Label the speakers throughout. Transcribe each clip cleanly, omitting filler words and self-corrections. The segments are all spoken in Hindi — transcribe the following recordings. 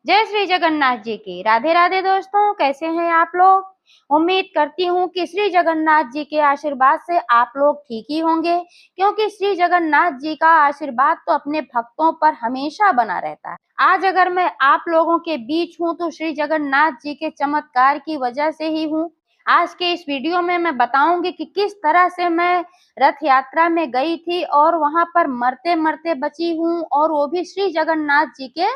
Speaker 1: जय श्री जगन्नाथ जी की। राधे राधे दोस्तों, कैसे हैं आप लोग। उम्मीद करती हूँ कि श्री जगन्नाथ जी के आशीर्वाद से आप लोग ठीक ही होंगे, क्योंकि श्री जगन्नाथ जी का आशीर्वाद तो अपने भक्तों पर हमेशा बना रहता है। आज अगर मैं आप लोगों के बीच हूँ तो श्री जगन्नाथ जी के चमत्कार की वजह से ही हूँ। आज के इस वीडियो में मैं बताऊंगी कि किस तरह से मैं रथ यात्रा में गई थी और वहां पर मरते मरते बची हूँ, और वो भी श्री जगन्नाथ जी के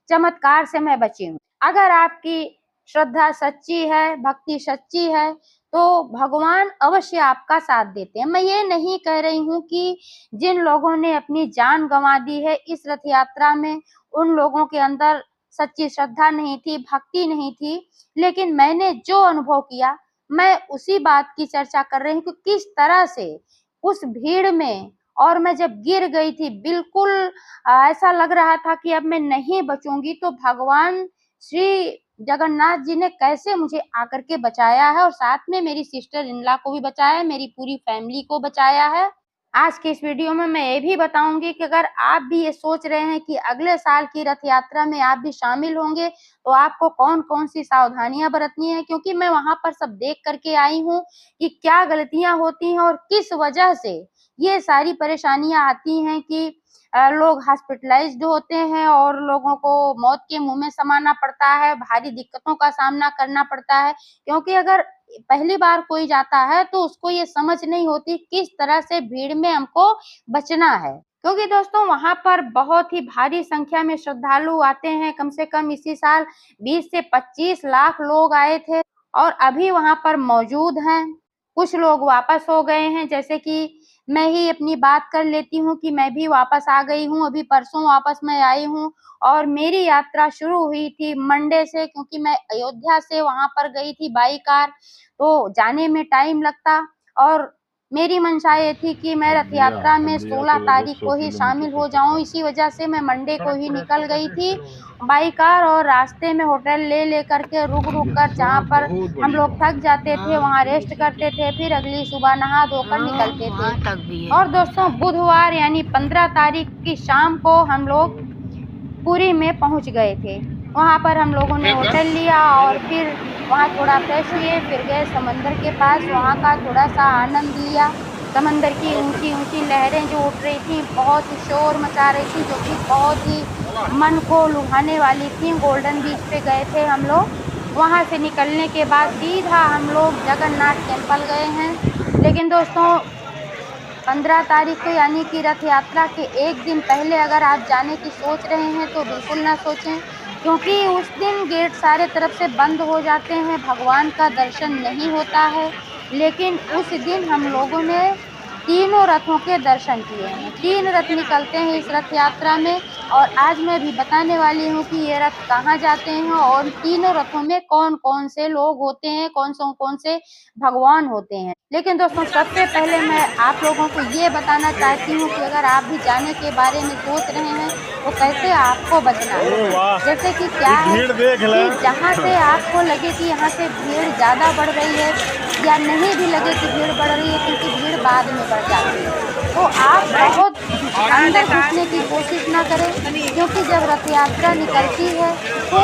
Speaker 1: चमत्कार से मैं बची हूँ। अगर आपकी श्रद्धा सच्ची है, भक्ति सच्ची है, तो भगवान अवश्य आपका साथ देते हैं। मैं ये नहीं कह रही हूँ कि जिन लोगों ने अपनी जान गंवा दी है इस रथ यात्रा में, उन लोगों के अंदर सच्ची श्रद्धा नहीं थी, भक्ति नहीं थी, लेकिन मैंने जो अनुभव किया मैं उसी बात की चर्चा कर रही हूँ कि किस तरह से उस भीड़ में, और मैं जब गिर गई थी बिल्कुल ऐसा लग रहा था कि अब मैं नहीं बचूंगी, तो भगवान श्री जगन्नाथ जी ने कैसे मुझे आकर के बचाया है, और साथ में मेरी सिस्टर इनला को भी बचाया है, मेरी पूरी फैमिली को बचाया है। आज के इस वीडियो में मैं ये भी बताऊंगी कि अगर आप भी ये सोच रहे हैं कि अगले साल की रथ यात्रा में आप भी शामिल होंगे, तो आपको कौन कौन सी सावधानियां बरतनी है, क्योंकि मैं वहां पर सब देख करके आई हूँ कि क्या गलतियां होती हैं और किस वजह से ये सारी परेशानियां आती हैं कि लोग हॉस्पिटलाइज्ड होते हैं और लोगों को मौत के मुंह में समाना पड़ता है, भारी दिक्कतों का सामना करना पड़ता है। क्योंकि अगर पहली बार कोई जाता है तो उसको ये समझ नहीं होती किस तरह से भीड़ में हमको बचना है, क्योंकि दोस्तों वहां पर बहुत ही भारी संख्या में श्रद्धालु आते हैं। कम से कम इसी साल 20 से 25 लाख लोग आए थे और अभी वहां पर मौजूद हैं। कुछ लोग वापस हो गए हैं, जैसे कि मैं ही अपनी बात कर लेती हूँ कि मैं भी वापस आ गई हूँ, अभी परसों वापस मैं आई हूँ। और मेरी यात्रा शुरू हुई थी मंडे से, क्योंकि मैं अयोध्या से वहां पर गई थी बाई कार, तो जाने में टाइम लगता, और मेरी मंशा ये थी कि मैं रथ यात्रा में 16 तारीख को ही शामिल हो जाऊं। इसी वजह से मैं मंडे को ही निकल गई थी बाई कार, और रास्ते में होटल ले लेकर के रुक रुक कर जहाँ पर हम लोग थक जाते थे वहाँ रेस्ट करते थे, फिर अगली सुबह नहा धोकर निकलते थे। और दोस्तों बुधवार यानी 15 तारीख की शाम को हम लोग पुरी में पहुंच गए थे। वहां पर हम लोगों ने होटल लिया और फिर वहां थोड़ा फ्रेश हुए, फिर गए समंदर के पास, वहां का थोड़ा सा आनंद लिया। समंदर की ऊंची ऊंची लहरें जो उठ रही थी, बहुत ही शोर मचा रही थी, जो कि बहुत ही मन को लुभाने वाली थी। गोल्डन बीच पे गए थे हम लोग। वहां से निकलने के बाद सीधा हम लोग जगन्नाथ टेम्पल गए हैं। लेकिन दोस्तों 15 तारीख को यानी कि रथ यात्रा के एक दिन पहले अगर आप जाने की सोच रहे हैं तो बिल्कुल ना सोचें, क्योंकि उस दिन गेट सारे तरफ से बंद हो जाते हैं, भगवान का दर्शन नहीं होता है। लेकिन उस दिन हम लोगों ने तीनों रथों के दर्शन किए हैं। 3 रथ निकलते हैं इस रथ यात्रा में, और आज मैं भी बताने वाली हूँ कि ये रथ कहाँ जाते हैं और तीनों रथों में कौन कौन से लोग होते हैं, कौन से भगवान होते हैं। लेकिन दोस्तों सबसे पहले मैं आप लोगों को ये बताना चाहती हूँ कि अगर आप भी जाने के बारे में सोच रहे हैं तो कैसे आपको बचना है। जैसे कि क्या है कि जहाँ से आपको लगे कि यहाँ से भीड़ ज्यादा बढ़ रही है, या नहीं भी लगे कि भीड़ बढ़ रही है, क्योंकि भीड़ बाद में बढ़ जाती है, तो आप बहुत अंदर घुसने की कोशिश ना करें, क्योंकि जब रथ यात्रा निकलती है तो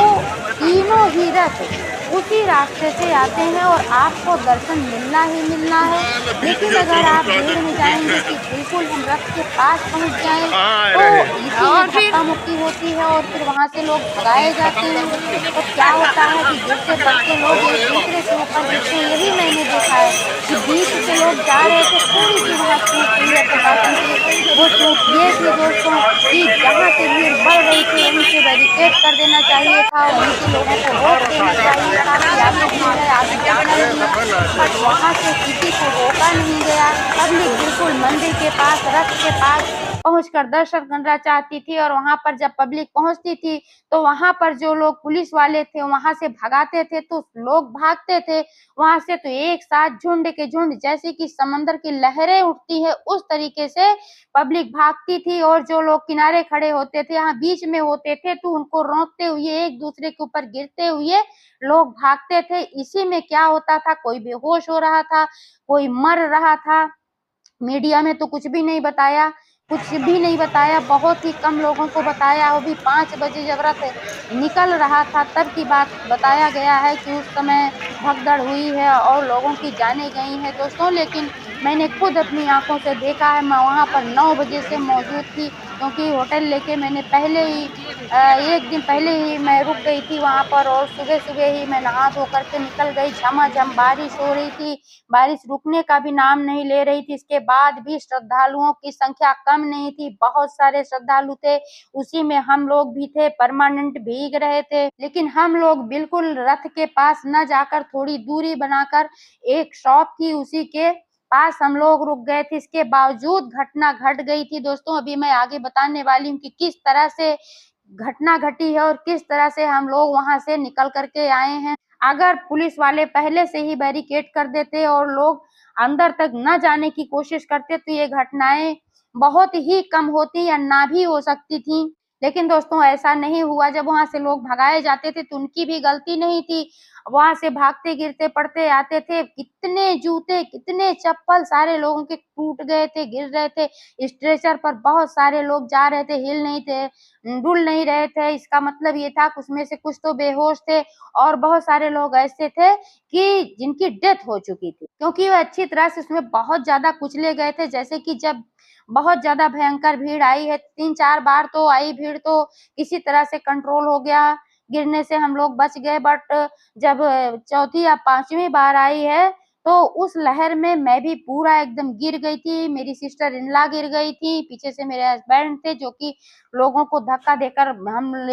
Speaker 1: तीनों ही रथ उसी रास्ते से आते हैं और आपको दर्शन मिलना ही मिलना है। लेकिन अगर आप भीड़ में जाएंगे कि बिल्कुल हम रथ के पास पहुंच जाएं, तो इसी में धक्का मुक्की होती है और फिर वहां से लोग भगाए जाते हैं। तो क्या होता है कि गिरते पड़ते लोग एक दूसरे के ऊपर गिरते हैं। यही मैंने देखा है कि बीच से लोग जा रहे थे, थोड़ी सी वहां चूक हुई है प्रशासन की। वो चूक ये थी दोस्तों कि जहाँ से भीड़ बढ़ रही थी वहीं से बैरिकेड कर देना चाहिए था, वहीं से लोगों को रोक देना चाहिए था कि आगे भीड़ है, आगे जाना नहीं है। बट वहां से किसी को रोका नहीं गया। पब्लिक बिल्कुल मंदिर के पास, रथ के पास पहुंचकर दर्शन करना चाहती थी, और वहां पर जब पब्लिक पहुंचती थी तो वहां पर जो लोग पुलिस वाले थे वहां से भगाते थे तो लोग भागते थे वहां से। तो एक साथ झुंड के झुंड, जैसे कि समंदर की लहरें उठती है उस तरीके से पब्लिक भागती थी, और जो लोग किनारे खड़े होते थे, यहाँ बीच में होते थे, तो उनको रोकते हुए एक दूसरे के ऊपर गिरते हुए लोग भागते थे। इसी में क्या होता था, कोई बेहोश हो रहा था, कोई मर रहा था। मीडिया में तो कुछ भी नहीं बताया, कुछ भी नहीं बताया, बहुत ही कम लोगों को बताया, वो भी 5 बजे जब रथ निकल रहा था तब की बात बताया गया है कि उस समय भगदड़ हुई है और लोगों की जानें गई हैं दोस्तों। लेकिन मैंने खुद अपनी आँखों से देखा है, मैं वहाँ पर 9 बजे से मौजूद थी, क्योंकि होटल लेके मैंने पहले ही 1 दिन पहले ही मैं रुक गई थी वहाँ पर, और सुबह-सुबह ही मैं नहा धो कर के निकल गई। झमाझम बारिश हो रही थी, बारिश रुकने का भी नाम नहीं ले रही थी। इसके बाद भी श्रद्धालुओं की संख्या कम नहीं थी, बहुत सारे श्रद्धालु थे, उसी में हम लोग भी थे, परमानेंट भीग रहे थे। लेकिन हम लोग बिल्कुल रथ के पास न जाकर थोड़ी दूरी बनाकर, एक शॉप थी उसी के पास हम लोग रुक गए थे। इसके बावजूद घटना घट गई थी दोस्तों। अभी मैं आगे बताने वाली हूँ कि किस तरह से घटना घटी है और किस तरह से हम लोग वहाँ से निकल कर के आए हैं। अगर पुलिस वाले पहले से ही बैरिकेड कर देते और लोग अंदर तक न जाने की कोशिश करते, तो ये घटनाएँ बहुत ही कम होती या ना भी हो सकती थी। लेकिन दोस्तों ऐसा नहीं हुआ। जब वहाँ से लोग भगाए जाते थे तो उनकी भी गलती नहीं थी। वहाँ से भागते, गिरते, पड़ते आते थे। कितने जूते, कितने चप्पल सारे लोगों के टूट गए थे, गिर रहे थे। स्ट्रेचर पर बहुत सारे लोग जा रहे थे, हिल नहीं थे, डुल नहीं रहे थे। इसका मतलब ये था कि उसमें से कुछ तो बेहोश थे और बहुत सारे लोग ऐसे थे कि जिनकी डेथ हो चुकी थी, क्योंकि वो अच्छी तरह से उसमें बहुत ज़्यादा कुचले गए थे। जैसे कि जब बहुत ज़्यादा भयंकर भीड़ आई है, 3-4 बार तो आई भीड़, तो किसी तरह से कंट्रोल हो गया, गिरने से हम लोग बच गए। बट जब चौथी या 5वीं बार आई है, तो उस लहर में मैं भी पूरा एकदम गिर गई थी। मेरी सिस्टर इन लॉ गिर गई थी, पीछे से मेरे हस्बैंड थे जो कि लोगों को धक्का देकर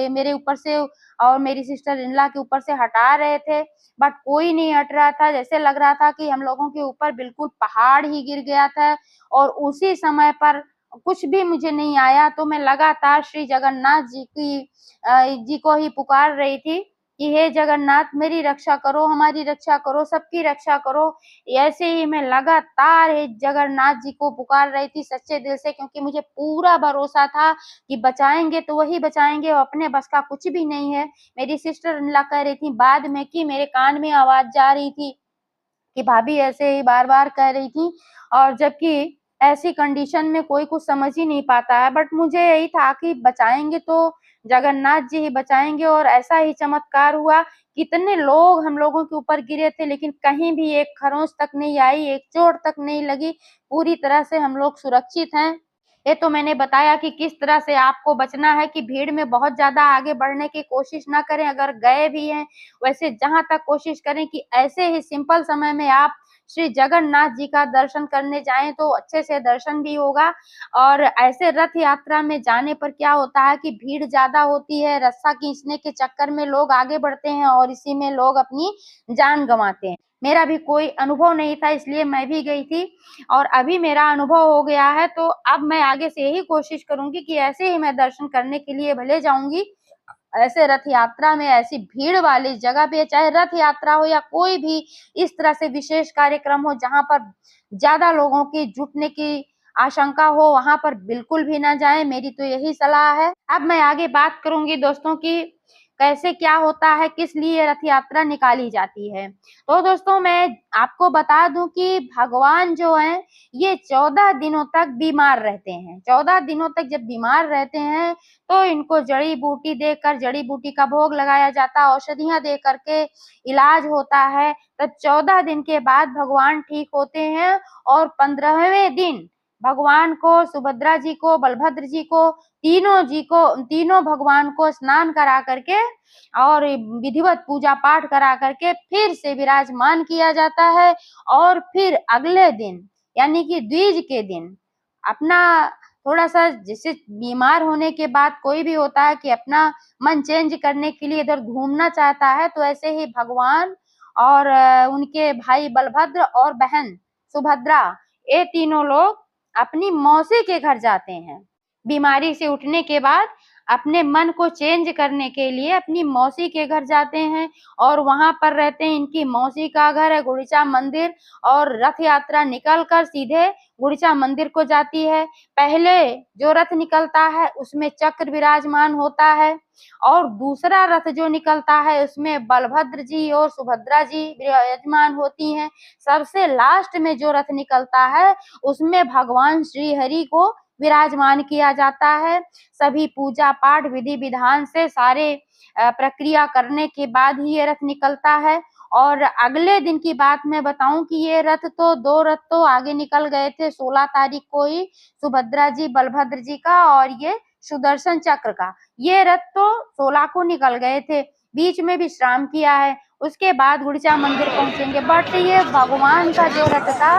Speaker 1: मेरे ऊपर से और मेरी सिस्टर इन लॉ के ऊपर से हटा रहे थे। बट कोई नहीं हट रहा था, जैसे लग रहा था कि हम लोगों के ऊपर बिल्कुल पहाड़ ही गिर गया था। और उसी समय पर कुछ भी मुझे नहीं आया, तो मैं लगातार श्री जगन्नाथ जी को ही पुकार रही थी कि हे जगन्नाथ, मेरी रक्षा करो, हमारी रक्षा करो, सबकी रक्षा करो। ऐसे ही मैं लगातार हे जगन्नाथ जी को पुकार रही थी सच्चे दिल से, क्योंकि मुझे पूरा भरोसा था कि बचाएँगे तो वही बचाएँगे, अपने बस का कुछ भी नहीं है। मेरी सिस्टर इन लॉ कह रही थी बाद में कि मेरे कान में आवाज़ जा रही थी कि भाभी ऐसे ही बार-बार कह रही थी, और जबकि ऐसी कंडीशन में कोई कुछ समझ ही नहीं पाता है। बट मुझे यही था कि बचाएँगे तो जगन्नाथ जी ही बचाएँगे, और ऐसा ही चमत्कार हुआ। कितने लोग हम लोगों के ऊपर गिरे थे, लेकिन कहीं भी एक खरोंच तक नहीं आई, एक चोट तक नहीं लगी। पूरी तरह से हम लोग सुरक्षित हैं। ये तो मैंने बताया कि किस तरह से आपको बचना है, कि भीड़ में बहुत ज़्यादा आगे बढ़ने की कोशिश ना करें। अगर गए भी हैं, वैसे जहाँ तक कोशिश करें कि ऐसे ही सिंपल समय में आप श्री जगन्नाथ जी का दर्शन करने जाएँ, तो अच्छे से दर्शन भी होगा। और ऐसे रथ यात्रा में जाने पर क्या होता है कि भीड़ ज़्यादा होती है, रस्सा खींचने के चक्कर में लोग आगे बढ़ते हैं और इसी में लोग अपनी जान गँवाते हैं। मेरा भी कोई अनुभव नहीं था, इसलिए मैं भी गई थी, और अभी मेरा अनुभव हो गया है, तो अब मैं आगे से यही कोशिश करूँगी कि ऐसे ही मैं दर्शन करने के लिए भले जाऊँगी, ऐसे रथ यात्रा में ऐसी भीड़ वाली जगह पे, चाहे रथ यात्रा हो या कोई भी इस तरह से विशेष कार्यक्रम हो जहाँ पर ज़्यादा लोगों की जुटने की आशंका हो, वहाँ पर बिल्कुल भी ना जाएँ, मेरी तो यही सलाह है। अब मैं आगे बात करूँगी दोस्तों कि कैसे क्या होता है, किस लिए रथ यात्रा निकाली जाती है। तो दोस्तों मैं आपको बता दूँ कि भगवान जो हैं, ये 14 दिनों तक बीमार रहते हैं। 14 दिनों तक जब बीमार रहते हैं, तो इनको जड़ी-बूटी देकर, जड़ी-बूटी का भोग लगाया जाता है, औषधियाँ दे कर के इलाज होता है। तब 14 दिन के बाद भगवान ठीक होते हैं, और 15वें दिन भगवान को, सुभद्रा जी को, बलभद्र जी को, तीनों भगवान को स्नान करा कर के और विधिवत पूजा-पाठ करा कर के फिर से विराजमान किया जाता है। और फिर अगले दिन, यानी कि द्विज के दिन, अपना थोड़ा-सा, जैसे बीमार होने के बाद कोई भी होता है कि अपना मन चेंज करने के लिए इधर घूमना चाहता है, तो ऐसे ही भगवान और उनके भाई बलभद्र और बहन सुभद्रा, ये तीनों लोग अपनी मौसी के घर जाते हैं। बीमारी से उठने के बाद अपने मन को चेंज करने के लिए अपनी मौसी के घर जाते हैं, और वहाँ पर रहते हैं। इनकी मौसी का घर है गुंडीचा मंदिर, और रथ यात्रा निकल कर सीधे गुंडीचा मंदिर को जाती है। पहले जो रथ निकलता है उसमें चक्र विराजमान होता है, और दूसरा रथ जो निकलता है उसमें बलभद्र जी और सुभद्रा जी विराजमान होती हैं। सबसे लास्ट में जो रथ निकलता है उसमें भगवान श्री हरि को विराजमान किया जाता है। सभी पूजा पाठ विधि विधान से सारे प्रक्रिया करने के बाद ही ये रथ निकलता है। और अगले दिन की बात मैं बताऊं कि ये रथ तो 2 रथ तो आगे निकल गए थे 16 तारीख को ही, सुभद्रा जी बलभद्र जी का और ये सुदर्शन चक्र का। ये रथ तो 16 को निकल गए थे, बीच में विश्राम किया है, उसके बाद गुड़िचा मंदिर पहुंचेंगे। बट ये भगवान का जो रथ था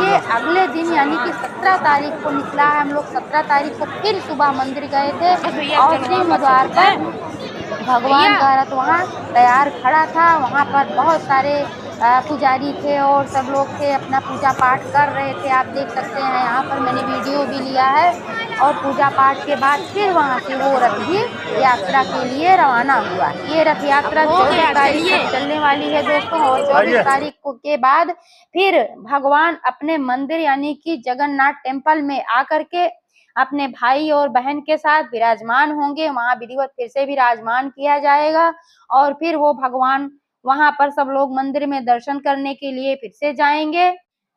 Speaker 1: ये अगले दिन यानी कि 17 तारीख को निकला है। हम लोग 17 तारीख को फिर सुबह मंदिर गए थे और सिंह द्वार पर भगवान का रथ वहाँ तैयार खड़ा था। वहाँ पर बहुत सारे पुजारी थे और सब लोग थे, अपना पूजा पाठ कर रहे थे। आप देख सकते हैं यहाँ पर मैंने वीडियो भी लिया है। और पूजा पाठ के बाद फिर वहाँ से वो रथ भी यात्रा के लिए रवाना हुआ। ये रथ यात्रा 14 तारीख तक चलने वाली है दोस्तों। और 24 तारीख के बाद फिर भगवान अपने मंदिर यानी कि जगन्नाथ टेम्पल में आकर के अपने भाई और बहन के साथ विराजमान होंगे। वहां विधिवत फिर से विराजमान किया जाएगा और फिर वो भगवान वहां पर सब लोग मंदिर में दर्शन करने के लिए फिर से जाएंगे।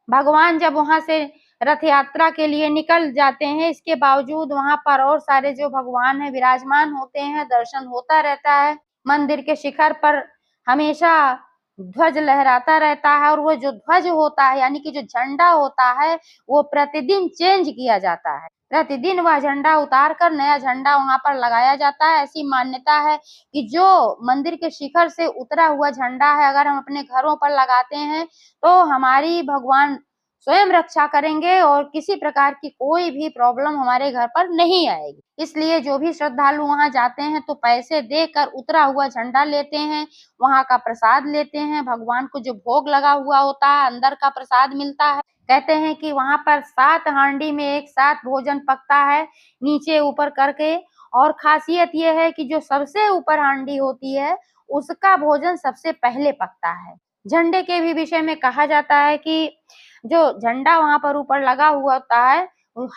Speaker 1: भगवान जब वहां से रथ यात्रा के लिए निकल जाते हैं, इसके बावजूद वहां पर और सारे जो भगवान है विराजमान होते हैं, दर्शन होता रहता है। मंदिर के शिखर पर हमेशा ध्वज लहराता रहता है और वो जो ध्वज होता है यानी कि जो झंडा होता है वो प्रतिदिन चेंज किया जाता है। प्रतिदिन वह झंडा उतार कर नया झंडा वहां पर लगाया जाता है। ऐसी मान्यता है कि जो मंदिर के शिखर से उतरा हुआ झंडा है अगर हम अपने घरों पर लगाते हैं तो हमारी भगवान स्वयं रक्षा करेंगे और किसी प्रकार की कोई भी प्रॉब्लम हमारे घर पर नहीं आएगी। इसलिए जो भी श्रद्धालु वहां जाते हैं तो पैसे देकर उतरा हुआ झंडा लेते हैं, वहां का प्रसाद लेते हैं। भगवान को जो भोग लगा हुआ होता है अंदर का प्रसाद मिलता है। कहते हैं कि वहां पर 7 हांडी में एक साथ भोजन पकता है नीचे ऊपर करके। और खासियत यह है कि जो सबसे ऊपर हांडी होती है उसका भोजन सबसे पहले पकता है। झंडे के भी विषय में कहा जाता है कि जो झंडा वहां पर ऊपर लगा हुआ होता है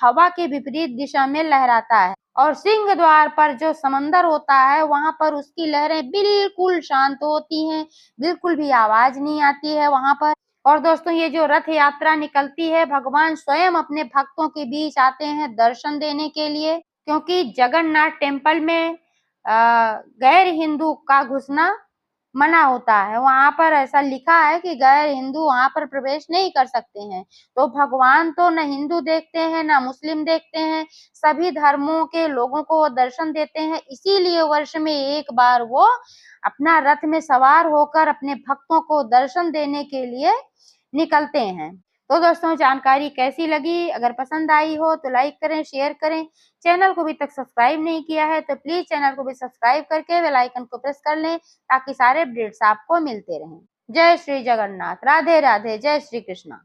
Speaker 1: हवा के विपरीत दिशा में लहराता है और सिंह द्वार पर जो समंदर होता है वहां पर उसकी लहरें बिल्कुल शांत होती हैं, बिल्कुल भी आवाज नहीं आती है वहां पर। और दोस्तों ये जो रथ यात्रा निकलती है भगवान स्वयं अपने भक्तों के बीच आते हैं दर्शन देने के लिए, क्योंकि जगन्नाथ टेम्पल में गैर हिंदू का घुसना मना होता है। वहां पर ऐसा लिखा है कि गैर हिंदू वहां पर प्रवेश नहीं कर सकते हैं। तो भगवान तो न हिंदू देखते हैं न मुस्लिम देखते हैं, सभी धर्मों के लोगों को वो दर्शन देते हैं। इसीलिए वर्ष में एक बार वो अपना रथ में सवार होकर अपने भक्तों को दर्शन देने के लिए निकलते हैं। तो दोस्तों जानकारी कैसी लगी? अगर पसंद आई हो तो लाइक करें, शेयर करें। चैनल को अभी तक सब्सक्राइब नहीं किया है तो प्लीज चैनल को भी सब्सक्राइब करके बेल आइकन को प्रेस कर लें ताकि सारे अपडेट्स आपको मिलते रहें। जय श्री जगन्नाथ, राधे राधे, जय श्री कृष्णा।